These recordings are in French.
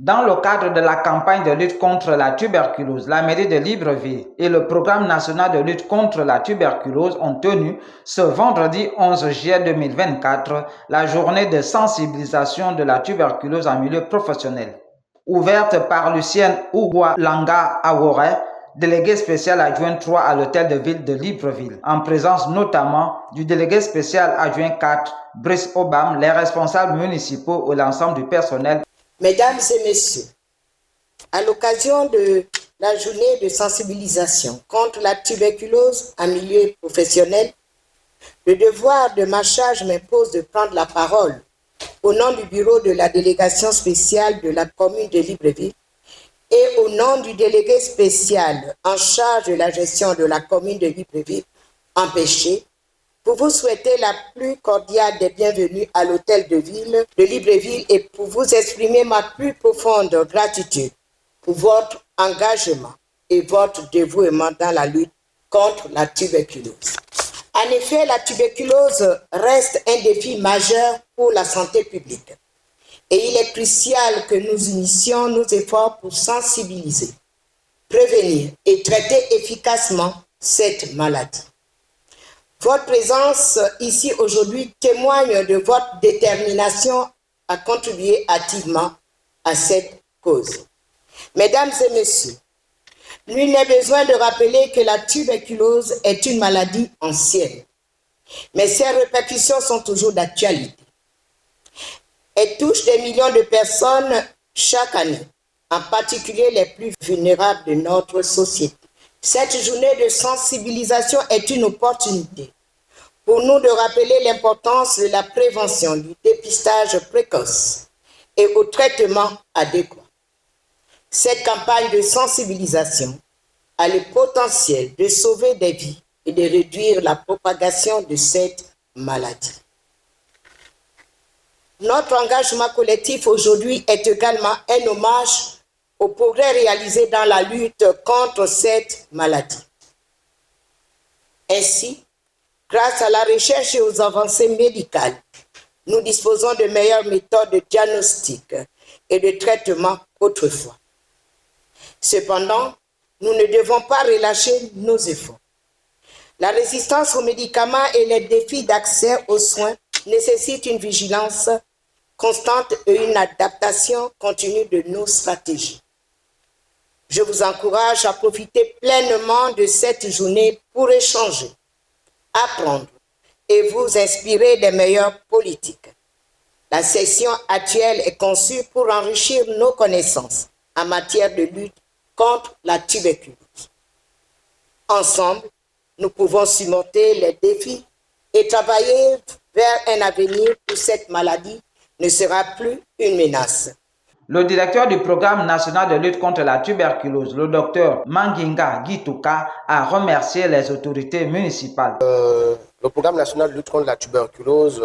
Dans le cadre de la campagne de lutte contre la tuberculose, la mairie de Libreville et le programme national de lutte contre la tuberculose ont tenu ce vendredi 11 juillet 2024 la journée de sensibilisation de la tuberculose en milieu professionnel. Ouverte par Lucienne Ougualanga Awore, délégué spécial adjoint 3 à l'hôtel de ville de Libreville, en présence notamment du délégué spécial adjoint 4, Brice Obam, les responsables municipaux et l'ensemble du personnel. Mesdames et messieurs, à l'occasion de la journée de sensibilisation contre la tuberculose en milieu professionnel, le devoir de ma charge m'impose de prendre la parole au nom du bureau de la délégation spéciale de la commune de Libreville et au nom du délégué spécial en charge de la gestion de la commune de Libreville, empêché, pour vous souhaiter la plus cordiale des bienvenues à l'hôtel de ville de Libreville et pour vous exprimer ma plus profonde gratitude pour votre engagement et votre dévouement dans la lutte contre la tuberculose. En effet, la tuberculose reste un défi majeur pour la santé publique et il est crucial que nous unissions nos efforts pour sensibiliser, prévenir et traiter efficacement cette maladie. Votre présence ici aujourd'hui témoigne de votre détermination à contribuer activement à cette cause. Mesdames et messieurs, nul n'est besoin de rappeler que la tuberculose est une maladie ancienne, mais ses répercussions sont toujours d'actualité. Elle touche des millions de personnes chaque année, en particulier les plus vulnérables de notre société. Cette journée de sensibilisation est une opportunité pour nous de rappeler l'importance de la prévention, du dépistage précoce et au traitement adéquat. Cette campagne de sensibilisation a le potentiel de sauver des vies et de réduire la propagation de cette maladie. Notre engagement collectif aujourd'hui est également un hommage aux progrès réalisés dans la lutte contre cette maladie. Ainsi, grâce à la recherche et aux avancées médicales, nous disposons de meilleures méthodes de diagnostic et de traitement qu'autrefois. Cependant, nous ne devons pas relâcher nos efforts. La résistance aux médicaments et les défis d'accès aux soins nécessitent une vigilance constante et une adaptation continue de nos stratégies. Je vous encourage à profiter pleinement de cette journée pour échanger, apprendre et vous inspirer des meilleures politiques. La session actuelle est conçue pour enrichir nos connaissances en matière de lutte contre la tuberculose. Ensemble, nous pouvons surmonter les défis et travailler vers un avenir où cette maladie ne sera plus une menace. Le directeur du programme national de lutte contre la tuberculose, le docteur Manginga Gituka, a remercié les autorités municipales. Le programme national de lutte contre la tuberculose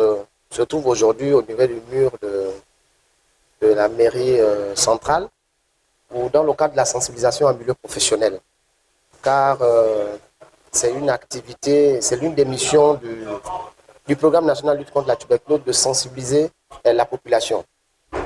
se trouve aujourd'hui au niveau du mur de la mairie centrale ou dans le cadre de la sensibilisation en milieu professionnel. Car c'est une activité, c'est l'une des missions du programme national de lutte contre la tuberculose de sensibiliser la population.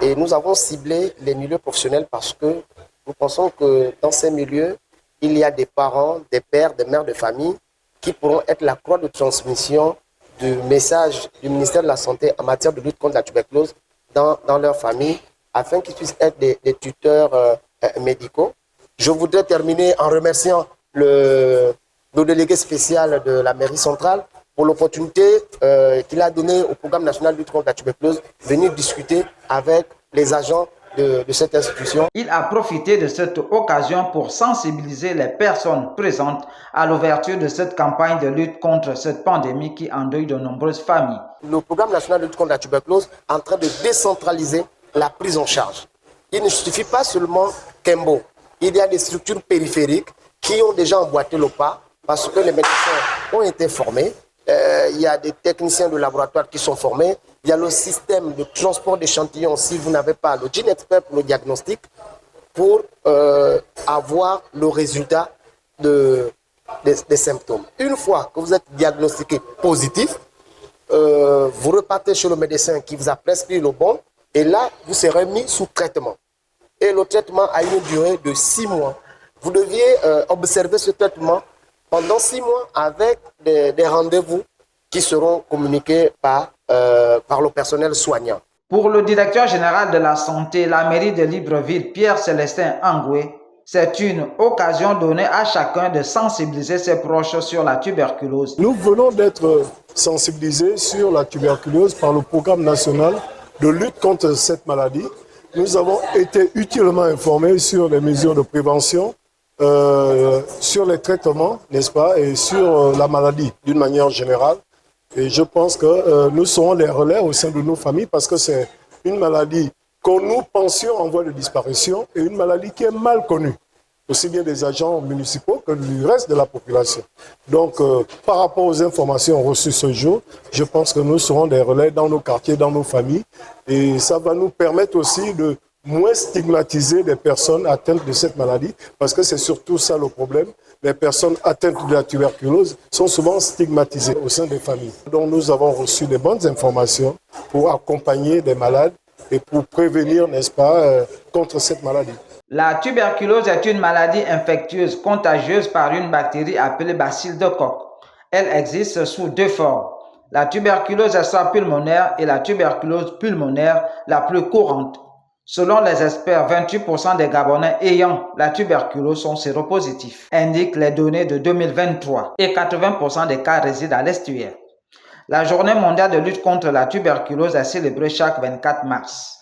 Et nous avons ciblé les milieux professionnels parce que nous pensons que dans ces milieux, il y a des parents, des pères, des mères de famille qui pourront être la croix de transmission du message du ministère de la Santé en matière de lutte contre la tuberculose dans leur famille afin qu'ils puissent être des tuteurs médicaux. Je voudrais terminer en remerciant le délégué spécial de la mairie centrale pour l'opportunité qu'il a donnée au programme national de lutte contre la tuberculose de venir discuter avec les agents de cette institution. Il a profité de cette occasion pour sensibiliser les personnes présentes à l'ouverture de cette campagne de lutte contre cette pandémie qui endeuille de nombreuses familles. Le programme national de lutte contre la tuberculose est en train de décentraliser la prise en charge. Il ne suffit pas seulement Kembo. Il y a des structures périphériques qui ont déjà emboîté le pas parce que les médecins ont été formés. Il y a des techniciens de laboratoire qui sont formés. Il y a le système de transport d'échantillons si vous n'avez pas le Gene Expert pour le diagnostic pour avoir le résultat des symptômes. Une fois que vous êtes diagnostiqué positif, vous repartez chez le médecin qui vous a prescrit le bon et là, vous serez mis sous traitement. et le traitement a une durée de 6 mois. Vous deviez observer ce traitement pendant 6 mois avec des rendez-vous qui seront communiqués par le personnel soignant. Pour le directeur général de la santé, la mairie de Libreville, Pierre-Célestin Angoué, c'est une occasion donnée à chacun de sensibiliser ses proches sur la tuberculose. Nous venons d'être sensibilisés sur la tuberculose par le programme national de lutte contre cette maladie. Nous avons été utilement informés sur les mesures de prévention, sur les traitements, n'est-ce pas, et sur la maladie d'une manière générale. Et je pense que nous serons les relais au sein de nos familles parce que c'est une maladie que nous pensions en voie de disparition et une maladie qui est mal connue, aussi bien des agents municipaux que du reste de la population. Donc, par rapport aux informations reçues ce jour, je pense que nous serons des relais dans nos quartiers, dans nos familles. Et ça va nous permettre aussi de moins stigmatiser les personnes atteintes de cette maladie, parce que c'est surtout ça le problème. Les personnes atteintes de la tuberculose sont souvent stigmatisées au sein des familles. Donc nous avons reçu des bonnes informations pour accompagner des malades et pour prévenir, n'est-ce pas, contre cette maladie. La tuberculose est une maladie infectieuse contagieuse par une bactérie appelée bacille de Koch. Elle existe sous 2 formes. La tuberculose extra-pulmonaire et la tuberculose pulmonaire la plus courante. Selon les experts, 28% des Gabonais ayant la tuberculose sont séropositifs, indiquent les données de 2023, et 80% des cas résident à l'estuaire. La journée mondiale de lutte contre la tuberculose est célébrée chaque 24 mars.